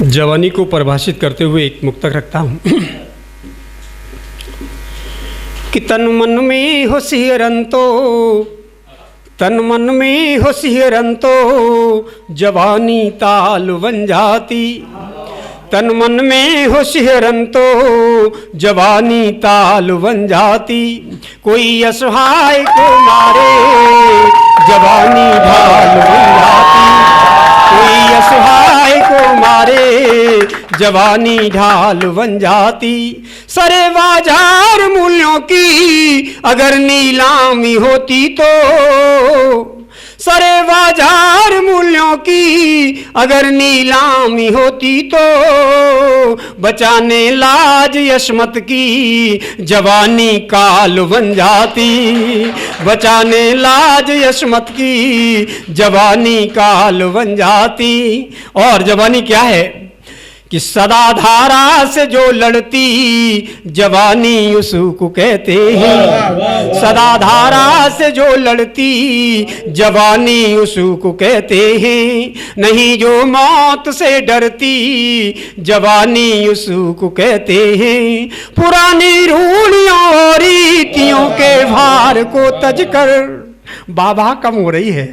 जवानी को परिभाषित करते हुए एक मुक्तक रखता हूँ कि तन मन में हो सिहरंतो, तन मन में हो सिहरंतो, जवानी ताल बन जाती। तन मन में हो सिहरंतो, जवानी ताल बन जाती। कोई असहाय को मारे, जवानी ढाल बन जाती। कोई असहाय को मारे, जवानी ढाल बन जाती। सरे बाजार मूल्यों की अगर नीलामी होती तो, सरे बाजार मूल्यों की अगर नीलामी होती तो, बचाने लाज यशमत की जवानी काल बन जाती। बचाने लाज यशमत की जवानी काल बन जाती। और जवानी क्या है कि सदा धारा से जो लड़ती जवानी उसको कहते हैं। सदा धारा से जो लड़ती जवानी उसको कहते हैं। नहीं जो मौत से डरती जवानी उसको कहते हैं। पुरानी रूढ़ियों और रीतियों के भार को तज कर, बाबा कम हो रही है।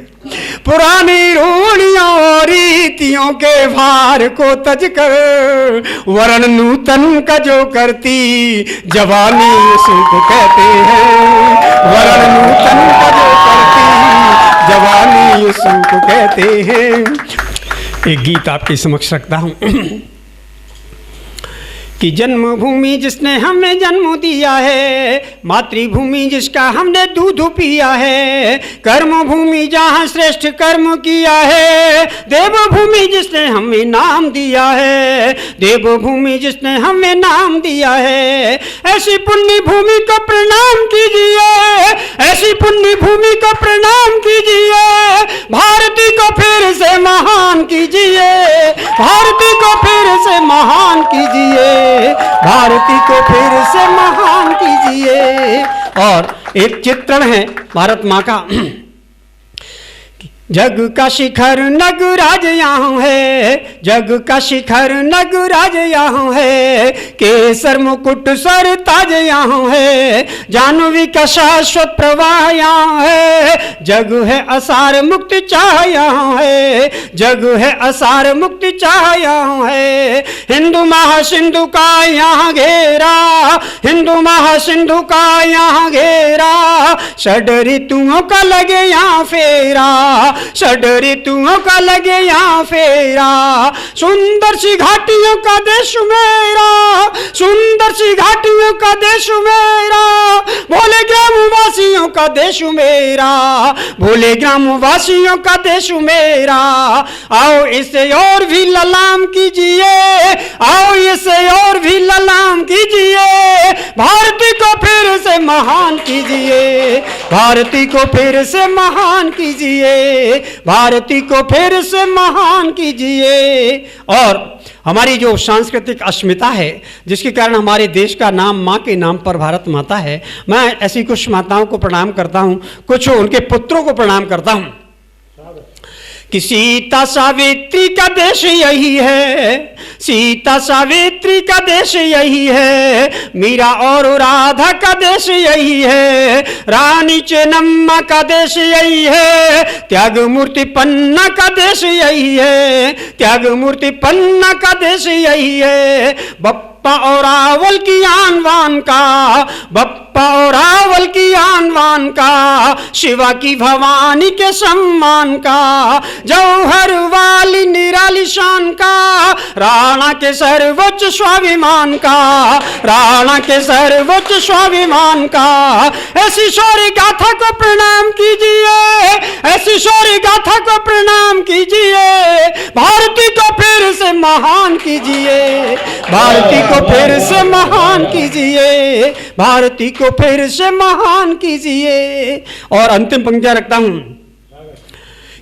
पुरानी रूढ़ियों और रीतियों के भार को तज कर, वर्ण नूतन का जो करती जवानी उसको कहते हैं। वर्ण नूतन का जो करती जवानी उसको कहते हैं। एक गीत आपके समक्ष रखता हूँ कि जन्मभूमि जिसने हमें जन्म दिया है, मातृभूमि जिसका हमने दूध पिया है, कर्मभूमि जहाँ श्रेष्ठ कर्म किया है, देवभूमि जिसने हमें नाम दिया है, देवभूमि जिसने हमें नाम दिया है। ऐसी पुण्य भूमि को प्रणाम कीजिए, ऐसी पुण्य भूमि को प्रणाम कीजिए। भारती को फिर से महान कीजिए, भारती को फिर से महान कीजिए, भारती को फिर से महान कीजिए। और एक चित्रण है भारत माँ का। जग का शिखर नगराज यहाँ है, जग का शिखर नगराज यहाँ है, केसर मुकुट सर ताज यहाँ है, जानवी का शाश्वत प्रवाह यहाँ है। जग है असार मुक्ति चाह यहाँ है, जग है असार मुक्ति चाह यहाँ है। हिंदू महासिंधु का यहाँ घेरा, हिंदू महासिंधु का यहाँ घेरा, षड ऋतुओं का लगे यहाँ फेरा, षड ऋतुओं का लगे यहाँ फेरा। सुंदर सी घाटियों का देश मेरा, सुंदर सी घाटियों का देश मेरा, भोले ग्रामवासियों का देश मेरा, भोले ग्रामवासियों का देश मेरा। आओ इसे और भी ललाम कीजिए, आओ इसे और भी ललाम कीजिए। भारती को फिर से महान कीजिए, भारती को फिर से महान कीजिए, भारती को फिर से महान कीजिए। और हमारी जो सांस्कृतिक अस्मिता है, जिसके कारण हमारे देश का नाम माँ के नाम पर भारत माता है, मैं ऐसी कुछ माताओं को प्रणाम करता हूँ, कुछ उनके पुत्रों को प्रणाम करता हूँ कि सीता सावित्री का देश यही है, सीता सावित्री का देश यही है, मीरा और राधा का देश यही है, रानी चेन्नम्मा का देश यही है, त्याग मूर्ति पन्ना का देश यही है, त्याग मूर्ति पन्ना का देश यही है। बप्पा और रावल की आन बान का, बप्पा और रावल की आन बान का, शिवा की भवानी के सम्मान का, जौहर वाली निराली शान का, राणा के सर्वोच्च स्वाभिमान का, राणा के सर्वोच्च स्वाभिमान का। ऐसी शौर्य गाथा को प्रणाम कीजिए, ऐसी शौर्य गाथा को प्रणाम कीजिए। भारती को फिर से महान कीजिए, भारती को फिर से महान कीजिए, भारती को फिर से महान कीजिए। और अंतिम पंक्तियां रखता हूं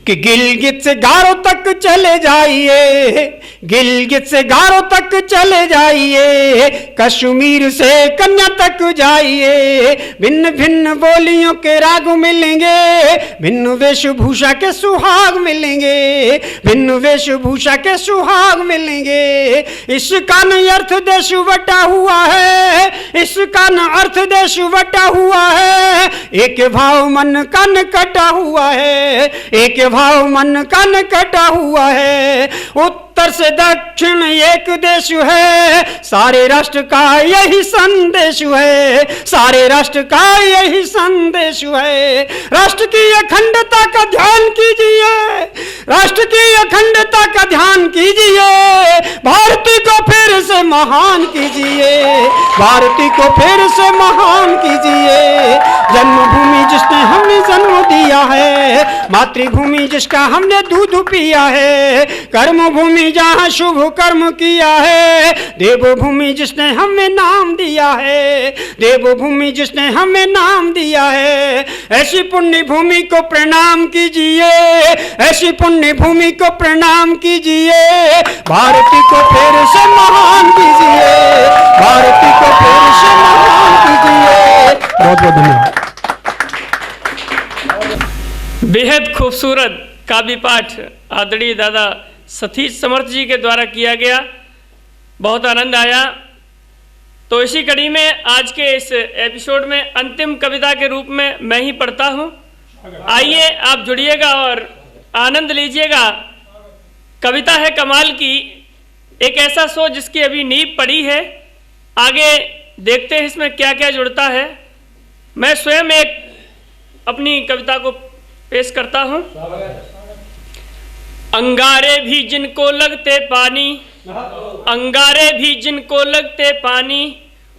कि गिलगित से गारो तक चले जाइए, गिलगित से गारो तक चले जाइए, कश्मीर से कन्या तक जाइए। भिन्न भिन्न बोलियों के राग मिलेंगे, भिन्न वेशभूषा के सुहाग मिलेंगे, भिन्न वेशभूषा के सुहाग मिलेंगे। इसका न अर्थ देश बटा हुआ है, इसका न अर्थ देश बटा हुआ है, एक भाव मन का न कटा हुआ है, एक भाव मन का न कटा हुआ है। उत्तर से दक्षिण एक देश है, सारे राष्ट्र का यही संदेश है, सारे राष्ट्र का यही संदेश है। राष्ट्र की अखंडता का ध्यान कीजिए, राष्ट्र की अखंडता का ध्यान कीजिए, भारती को फिर से महान कीजिए, भारती को फिर से महान कीजिए। जन्मभूमि जिसने हमें जन्म दिया है, मातृभूमि जिसका हमने दूध पिया है, कर्मभूमि जहाँ शुभ कर्म किया है, देवभूमि जिसने हमें नाम दिया है, देवभूमि जिसने हमें नाम दिया है। ऐसी पुण्य भूमि को प्रणाम कीजिए, ऐसी पुण्य भूमि को प्रणाम कीजिए, भारती को फिर से महान कीजिए, भारती को फिर से महान कीजिए। बहुत बहुत धन्यवाद। बेहद खूबसूरत काव्य पाठ आदरणीय दादा सतीश समर्थ जी के द्वारा किया गया, बहुत आनंद आया। तो इसी कड़ी में आज के इस एपिसोड में अंतिम कविता के रूप में मैं ही पढ़ता हूँ। आइए आप जुड़िएगा और आनंद लीजिएगा। कविता है कमाल की, एक ऐसा शो जिसकी अभी नींव पड़ी है, आगे देखते हैं इसमें क्या क्या जुड़ता है। मैं स्वयं एक अपनी कविता को पेश करता हूँ। अंगारे भी जिनको लगते पानी, अंगारे भी जिनको लगते पानी,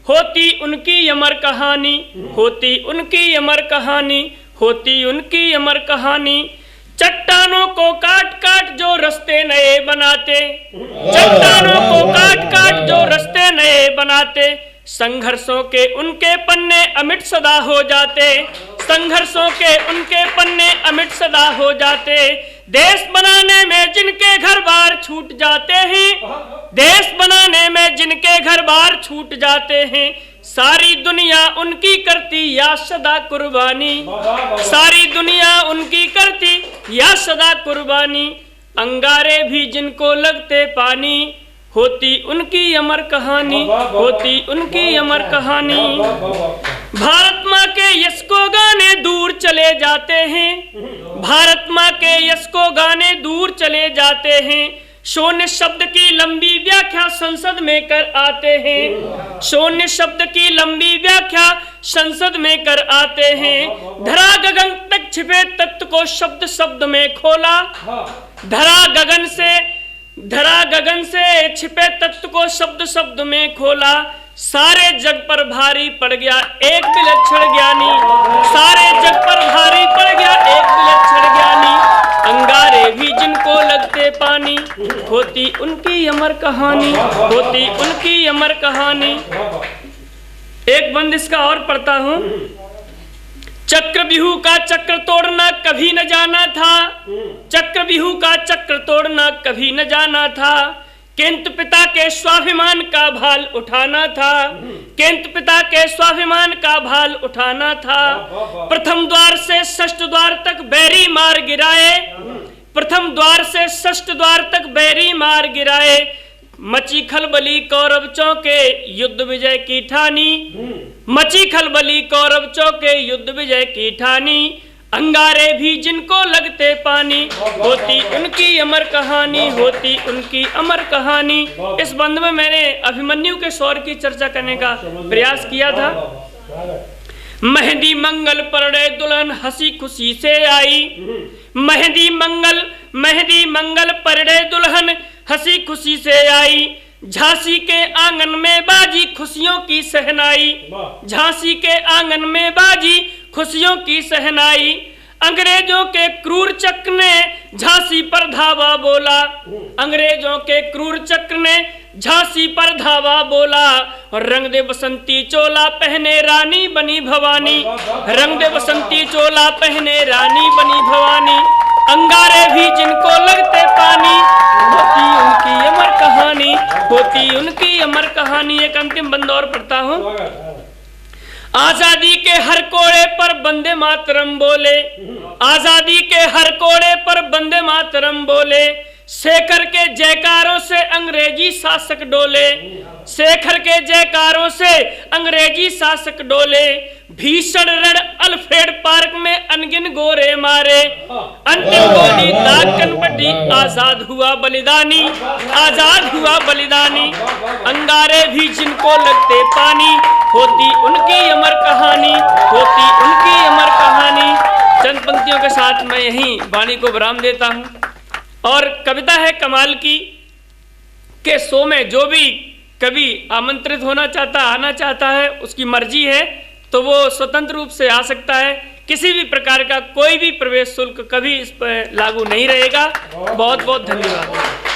होती उनकी अमर कहानी, होती उनकी अमर कहानी, होती उनकी अमर कहानी। चट्टानों को काट काट जो रास्ते नए बनाते, चट्टानों को काट काट जो रास्ते नए बनाते, संघर्षों के उनके पन्ने अमिट सदा हो जाते, संघर्षों के उनके पन्ने अमिट सदा हो जाते। देश बनाने में जिनके घर बार छूट जाते हैं, देश बनाने में जिनके घर बार छूट जाते हैं, सारी दुनिया उनकी करती या सदा कुर्बानी, सारी दुनिया उनकी करती या सदा कुर्बानी। अंगारे भी जिनको लगते पानी, होती उनकी अमर कहानी, होती उनकी अमर कहानी। भारत माँ के यश को गाने दूर चले जाते हैं, भारत माँ के यश को गाने दूर चले जाते हैं, शून्य शब्द की लंबी व्याख्या संसद में कर आते हैं, शून्य शब्द की लंबी व्याख्या संसद में कर आते हैं। धरा गगन तक छिपे तत्व को शब्द शब्द में खोला, धरा गगन से छिपे तत्व को शब्द शब्द में खोला। सारे जग पर भारी पड़ गया एक विलक्षण ज्ञानी, सारे जग पर भारी पड़ गया एक विलक्षण ज्ञानी। अंगारे भी जिनको लगते पानी, होती उनकी अमर कहानी, होती उनकी अमर कहानी। एक बंद इसका और पढ़ता हूँ। चक्रव्यूह का चक्र तोड़ना कभी न जाना था, चक्रव्यूह का चक्र तोड़ना कभी न जाना था, किंतु पिता के स्वाभिमान का भाल उठाना था, किंतु पिता के स्वाभिमान का भाल उठाना था। प्रथम द्वार से षष्ठ द्वार तक बैरी मार गिराए, प्रथम द्वार से षष्ठ द्वार तक बैरी मार गिराए। मची खलबली कौरव चौके युद्ध विजय की ठानी, मची खलबली कौरव चौके युद्ध विजय की ठानी। अंगारे भी जिनको लगते पानी, होती उनकी अमर कहानी, होती उनकी अमर कहानी। इस बंद में मैंने अभिमन्यु के शौर्य की चर्चा करने का प्रयास किया था। मेहंदी मंगल परड़े दुल्हन हंसी खुशी से आई, मेहंदी मंगल परड़े दुल्हन हंसी खुशी से आई। झांसी के आंगन में बाजी खुशियों की सहनाई, झांसी के आंगन में बाजी खुशियों की सहनाई। अंग्रेजों के क्रूर चक्र ने झांसी पर धावा बोला, अंग्रेजों के क्रूर चक्र ने झांसी पर धावा बोला। और रंग दे बसंती चोला पहने रानी बनी भवानी, रंग दे बसंती चोला पहने रानी बनी भवानी। अंगारे भी जिनको लगते पानी, होती उनकी अमर कहानी, होती उनकी अमर कहानी। एक अंतिम बंद और पढ़ता हूँ। आजादी के हर कोड़े पर वंदे मातरम बोले, आजादी के हर कोड़े पर वंदे मातरम बोले, शेखर के जयकारों से अंग्रेजी शासक डोले, शेखर के जयकारों से अंग्रेजी शासक डोले, भीषण रण अल्फ्रेड पार्क में अनगिन गोरे मारे, अंतिम गोली दाग कनपटी, आजाद हुआ बलिदानी, आजाद हुआ बलिदानी। अंगारे भी जिनको लगते पानी, होती उनकी अमर कहानी, होती उनकी अमर कहानी। चंद पंक्तियों के साथ मैं यहीं वाणी को विराम देता हूं। और कविता है कमाल की के शो में जो भी कवि आमंत्रित होना चाहता, आना चाहता है, उसकी मर्जी है, तो वो स्वतंत्र रूप से आ सकता है। किसी भी प्रकार का कोई भी प्रवेश शुल्क कभी इस पर लागू नहीं रहेगा। बहुत बहुत धन्यवाद।